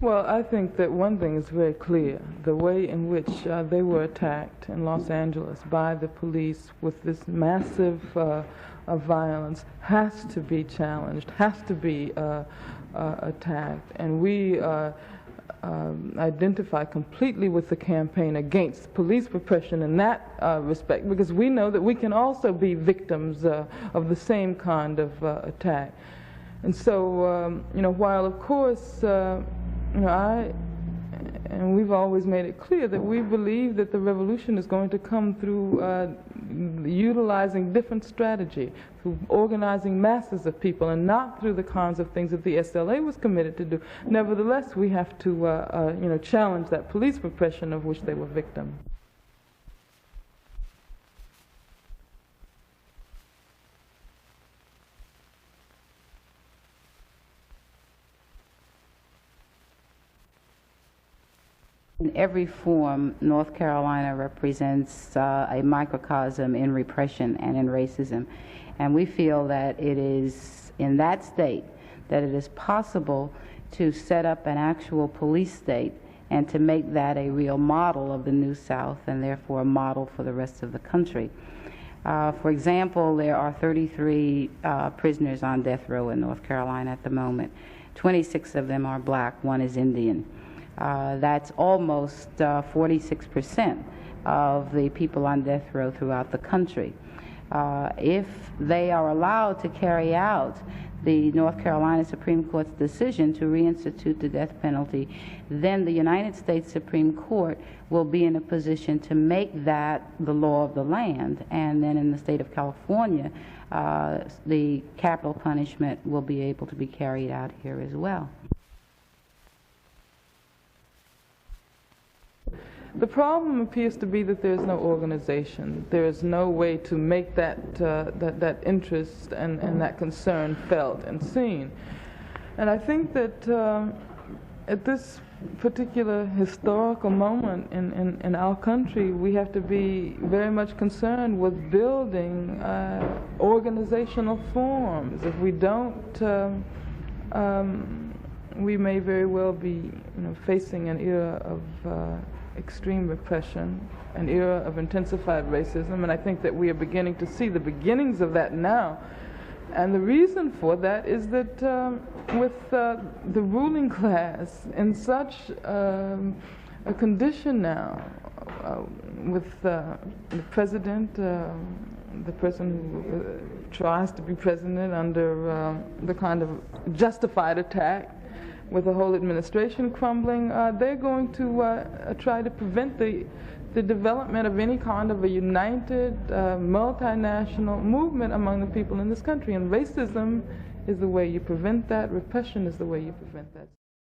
Well, I think that one thing is very clear. The way in which they were attacked in Los Angeles by the police with this massive violence has to be challenged, has to be attacked. And we identify completely with the campaign against police repression in that respect, because we know that we can also be victims of the same kind of attack. And so, while of course, and we've always made it clear that we believe that the revolution is going to come through utilizing different strategy, through organizing masses of people, and not through the kinds of things that the SLA was committed to do. Nevertheless, we have to, challenge that police repression of which they were victims. In every form, North Carolina represents a microcosm in repression and in racism. And we feel that it is in that state that it is possible to set up an actual police state and to make that a real model of the New South, and therefore a model for the rest of the country. For example, there are 33 prisoners on death row in North Carolina at the moment. 26 of them are black, one is Indian. That's almost 46% of the people on death row throughout the country. If they are allowed to carry out the North Carolina Supreme Court's decision to reinstitute the death penalty, then the United States Supreme Court will be in a position to make that the law of the land. And then in the state of California, the capital punishment will be able to be carried out here as well. The problem appears to be that there's no organization. There is no way to make that interest and that concern felt and seen. And I think that at this particular historical moment in our country, we have to be very much concerned with building organizational forms. If we don't, we may very well be facing an era of extreme repression, an era of intensified racism, and I think that we are beginning to see the beginnings of that now. And the reason for that is that with the ruling class in such a condition now, with the president, the person who tries to be president under the kind of justified attack, with the whole administration crumbling, they're going to try to prevent the development of any kind of a united, multinational movement among the people in this country. And racism is the way you prevent that. Repression is the way you prevent that.